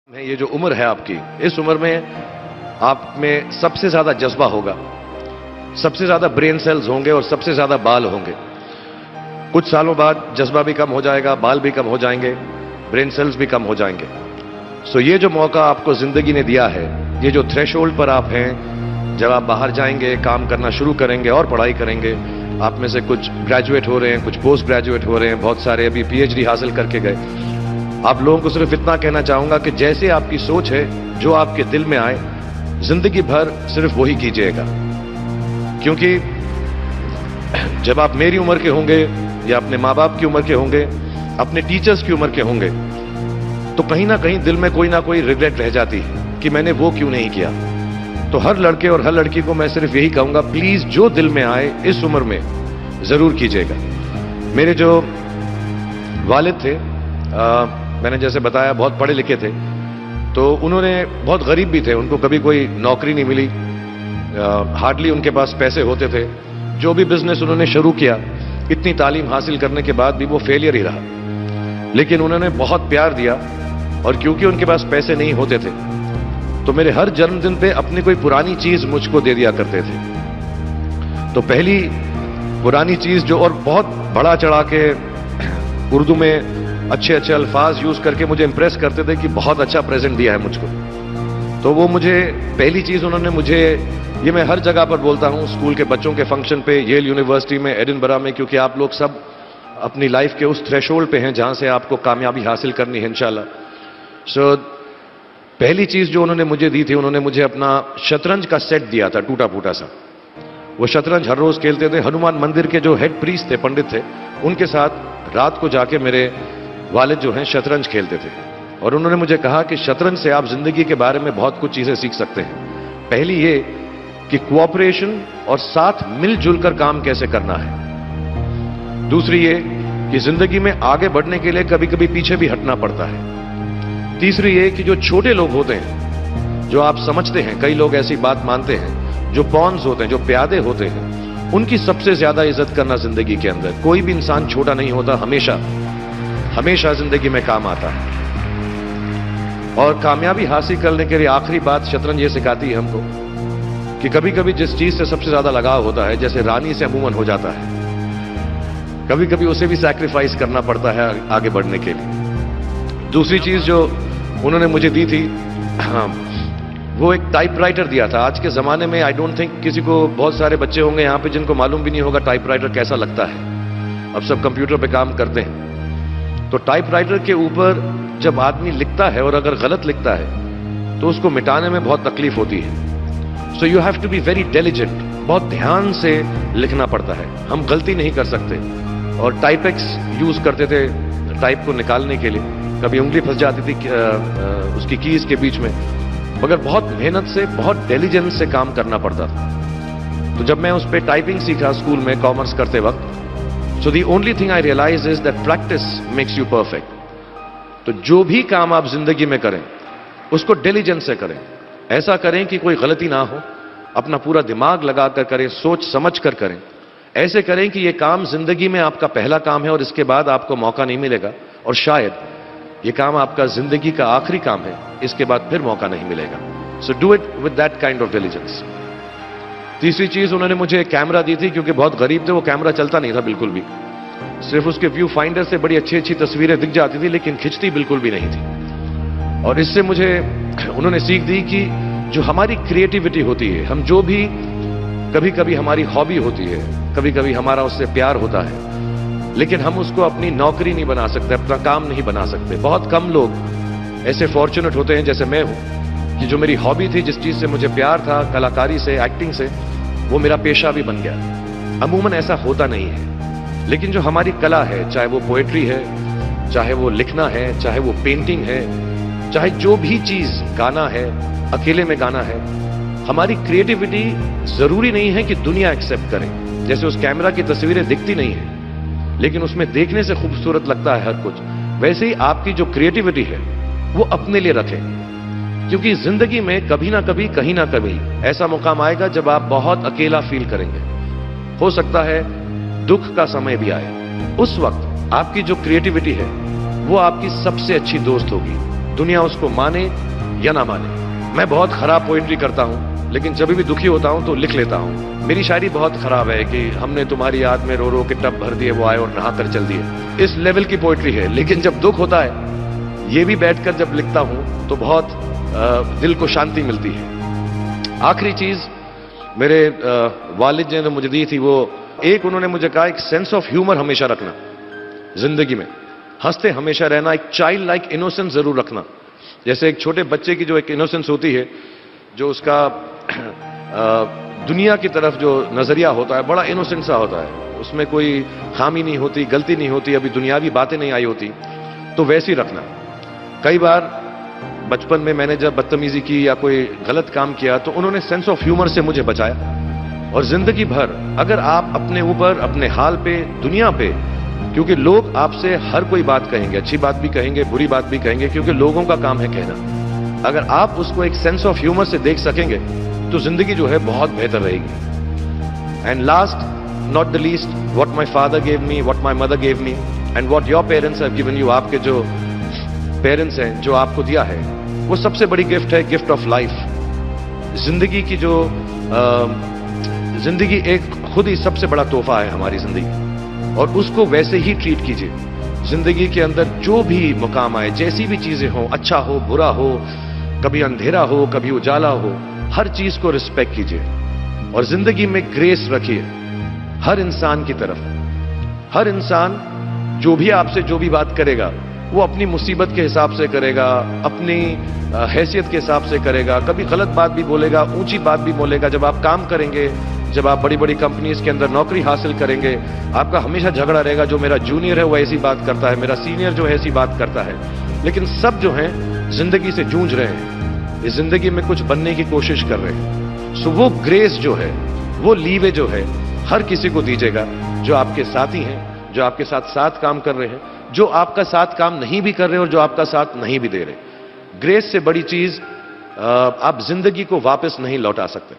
ये जो उम्र है आपकी, इस उम्र में आप में सबसे ज्यादा जज्बा होगा, सबसे ज्यादा ब्रेन सेल्स होंगे और सबसे ज्यादा बाल होंगे। कुछ सालों बाद जज्बा भी कम हो जाएगा, बाल भी कम हो जाएंगे, ब्रेन सेल्स भी कम हो जाएंगे। सो ये जो मौका आपको जिंदगी ने दिया है, ये जो थ्रेशोल्ड पर आप हैं, जब आप बाहर जाएंगे, काम करना शुरू करेंगे और पढ़ाई करेंगे, आप में से कुछ ग्रेजुएट हो रहे हैं, कुछ पोस्ट ग्रेजुएट हो रहे हैं, बहुत सारे अभी पीएचडी हासिल करके गए। आप लोगों को सिर्फ इतना कहना चाहूंगा कि जैसे आपकी सोच है, जो आपके दिल में आए, जिंदगी भर सिर्फ वही कीजिएगा। क्योंकि जब आप मेरी उम्र के होंगे या अपने माँ बाप की उम्र के होंगे, अपने टीचर्स की उम्र के होंगे, तो कहीं ना कहीं दिल में कोई ना कोई रिग्रेट रह जाती है कि मैंने वो क्यों नहीं किया। तो हर लड़के और हर लड़की को मैं सिर्फ यही कहूंगा, प्लीज जो दिल में आए इस उम्र में जरूर कीजिएगा। मेरे जो वालिद थे, मैंने जैसे बताया बहुत पढ़े लिखे थे, तो उन्होंने बहुत गरीब भी थे, उनको कभी कोई नौकरी नहीं मिली, हार्डली उनके पास पैसे होते थे। जो भी बिजनेस उन्होंने शुरू किया, इतनी तालीम हासिल करने के बाद भी वो फेलियर ही रहा। लेकिन उन्होंने बहुत प्यार दिया, और क्योंकि उनके पास पैसे नहीं होते थे, तो मेरे हर जन्मदिन पे अपनी कोई पुरानी चीज मुझको दे दिया करते थे। तो पहली पुरानी चीज जो, और बहुत बड़ा चढ़ा के उर्दू में अच्छे अच्छे अल्फाज यूज करके मुझे इंप्रेस करते थे कि बहुत अच्छा प्रेजेंट दिया है मुझको। तो वो मुझे पहली चीज उन्होंने मुझे, ये मैं हर जगह पर बोलता हूं, स्कूल के बच्चों के फंक्शन पे, येल यूनिवर्सिटी में, एडिनबरा में, क्योंकि आप लोग सब अपनी लाइफ के उस थ्रेशोल्ड पे हैं जहां से आपको कामयाबी हासिल करनी है इंशाल्लाह। सो पहली चीज जो उन्होंने मुझे दी थी, उन्होंने मुझे अपना शतरंज का सेट दिया था, टूटा फूटा सा। वो शतरंज हर रोज खेलते थे। हनुमान मंदिर के जो हेड प्रीस्ट थे, पंडित थे, उनके साथ रात को जाके मेरे वालिद जो हैं शतरंज खेलते थे। और उन्होंने मुझे कहा कि शतरंज से आप जिंदगी के बारे में बहुत कुछ चीजें सीख सकते हैं। पहली ये कि कोऑपरेशन और साथ मिलजुल कर काम कैसे करना है। दूसरी ये कि जिंदगी में आगे बढ़ने के लिए कभी कभी पीछे भी हटना पड़ता है। तीसरी ये कि जो छोटे लोग होते हैं, जो आप समझते हैं, कई लोग ऐसी बात मानते हैं, जो पॉन्स होते हैं, जो प्यादे होते हैं, उनकी सबसे ज्यादा इज्जत करना जिंदगी के अंदर। कोई भी इंसान छोटा नहीं होता, हमेशा हमेशा जिंदगी में काम आता है। और कामयाबी हासिल करने के लिए आखिरी बात शतरंज ये सिखाती है हमको कि कभी कभी जिस चीज से सबसे ज्यादा लगाव होता है, जैसे रानी से अमूमन हो जाता है, कभी कभी उसे भी सैक्रिफाइस करना पड़ता है आगे बढ़ने के लिए। दूसरी चीज जो उन्होंने मुझे दी थी, वो एक टाइपराइटर दिया था। आज के जमाने में आई डोंट थिंक किसी को, बहुत सारे बच्चे होंगे यहाँ पे जिनको मालूम भी नहीं होगा टाइपराइटर कैसा लगता है। अब सब कंप्यूटर पे काम करते हैं। तो टाइपराइटर के ऊपर जब आदमी लिखता है और अगर गलत लिखता है तो उसको मिटाने में बहुत तकलीफ होती है। So you have to be very diligent, बहुत ध्यान से लिखना पड़ता है। हम गलती नहीं कर सकते। और टाइपेक्स यूज करते थे टाइप को निकालने के लिए, कभी उंगली फंस जाती थी उसकी कीज के बीच में, मगर बहुत मेहनत से, बहुत डिलिजेंस से काम करना पड़ता था। तो जब मैं उस पर टाइपिंग सीखा स्कूल में कॉमर्स करते वक्त, so the only thing I realize is that practice makes you perfect. तो जो भी काम आप जिंदगी में करें, उसको डिलिजेंस से करें। ऐसा करें कि कोई गलती ना हो, अपना पूरा दिमाग लगाकर करें, सोच समझ कर करें। ऐसे करें कि ये काम जिंदगी में आपका पहला काम है और इसके बाद आपको मौका नहीं मिलेगा, और शायद ये काम आपका जिंदगी का आखिरी काम है, इसके बाद फिर मौका नहीं मिलेगा। So do it with that kind of diligence. तीसरी चीज उन्होंने मुझे एक कैमरा दी थी, क्योंकि बहुत गरीब थे, वो कैमरा चलता नहीं था बिल्कुल भी। सिर्फ उसके व्यू फाइंडर से बड़ी अच्छी अच्छी तस्वीरें दिख जाती थी, लेकिन खिंचती बिल्कुल भी नहीं थी। और इससे मुझे उन्होंने सीख दी कि जो हमारी क्रिएटिविटी होती है, हम जो भी, कभी कभी हमारी हॉबी होती है, कभी कभी हमारा उससे प्यार होता है, लेकिन हम उसको अपनी नौकरी नहीं बना सकते, अपना काम नहीं बना सकते। बहुत कम लोग ऐसे फॉर्चुनेट होते हैं जैसे मैं हूं, कि जो मेरी हॉबी थी, जिस चीज से मुझे प्यार था, कलाकारी से, एक्टिंग से, वो मेरा पेशा भी बन गया। अमूमन ऐसा होता नहीं है। लेकिन जो हमारी कला है, चाहे वो पोएट्री है, चाहे वो लिखना है, चाहे वो पेंटिंग है, चाहे जो भी चीज, गाना है, अकेले में गाना है, हमारी क्रिएटिविटी जरूरी नहीं है कि दुनिया एक्सेप्ट करे। जैसे उस कैमरा की तस्वीरें दिखती नहीं है, लेकिन उसमें देखने से खूबसूरत लगता है हर कुछ, वैसे ही आपकी जो क्रिएटिविटी है वो अपने लिए रखें। क्योंकि जिंदगी में कभी ना कभी, कहीं ना कभी ऐसा मुकाम आएगा जब आप बहुत अकेला फील करेंगे। हो सकता है दुख का समय भी आए। उस वक्त आपकी जो क्रिएटिविटी है वो आपकी सबसे अच्छी दोस्त होगी। दुनिया उसको माने या ना माने। मैं बहुत खराब पोइट्री करता हूं, लेकिन जब भी दुखी होता हूं तो लिख लेता हूं। मेरी शायरी बहुत खराब है कि हमने तुम्हारी याद में रो रो के टब भर दिए, वो आए और नहा कर चल दिए। इस लेवल की पोइट्री है। लेकिन जब दुख होता है, ये भी बैठकर जब लिखता हूं तो बहुत दिल को शांति मिलती है। आखिरी चीज मेरे वालिद ने मुझे दी थी, वो एक उन्होंने मुझे कहा, एक सेंस ऑफ ह्यूमर हमेशा रखना जिंदगी में, हंसते हमेशा रहना, एक चाइल्ड लाइक इनोसेंस जरूर रखना। जैसे एक छोटे बच्चे की जो एक इनोसेंस होती है, जो उसका दुनिया की तरफ जो नजरिया होता है बड़ा इनोसेंट सा होता है, उसमें कोई खामी नहीं होती, गलती नहीं होती, अभी दुनियावी बातें नहीं आई होती, तो वैसी रखना। कई बार बचपन में मैंने जब बदतमीजी की या कोई गलत काम किया तो उन्होंने सेंस ऑफ ह्यूमर से मुझे बचाया। और जिंदगी भर अगर आप अपने ऊपर, अपने हाल पे, दुनिया पे, क्योंकि लोग आपसे हर कोई बात कहेंगे, अच्छी बात भी कहेंगे, बुरी बात भी कहेंगे, क्योंकि लोगों का काम है कहना। अगर आप उसको एक सेंस ऑफ ह्यूमर से देख सकेंगे तो जिंदगी जो है बहुत बेहतर रहेगी। And last not the least, what my father gave me, what my mother gave me and what your parents have given you, आपके जो पेरेंट्स हैं जो आपको दिया है, वो सबसे बड़ी गिफ्ट है, गिफ्ट ऑफ लाइफ। जिंदगी की जो जिंदगी एक खुद ही सबसे बड़ा तोहफा है हमारी जिंदगी, और उसको वैसे ही ट्रीट कीजिए। जिंदगी के अंदर जो भी मुकाम आए, जैसी भी चीजें हो, अच्छा हो बुरा हो, कभी अंधेरा हो कभी उजाला हो, हर चीज को रिस्पेक्ट कीजिए और जिंदगी में ग्रेस रखिए हर इंसान की तरफ। हर इंसान जो भी आपसे जो भी बात करेगा, वो अपनी मुसीबत के हिसाब से करेगा, अपनी हैसियत के हिसाब से करेगा। कभी गलत बात भी बोलेगा, ऊंची बात भी बोलेगा। जब आप काम करेंगे, जब आप बड़ी बड़ी कंपनीज के अंदर नौकरी हासिल करेंगे, आपका हमेशा झगड़ा रहेगा, जो मेरा जूनियर है वो ऐसी बात करता है, मेरा सीनियर जो है ऐसी बात करता है। लेकिन सब जो हैं जिंदगी से जूझ रहे हैं, इस जिंदगी में कुछ बनने की कोशिश कर रहे हैं। सो वो ग्रेस जो है, वो लीवे जो है, हर किसी को दीजिएगा जो आपके साथी हैं, जो आपके साथ साथ काम कर रहे हैं, जो आपका साथ काम नहीं भी कर रहे और जो आपका साथ नहीं भी दे रहे। ग्रेस से बड़ी चीज आप जिंदगी को वापस नहीं लौटा सकते।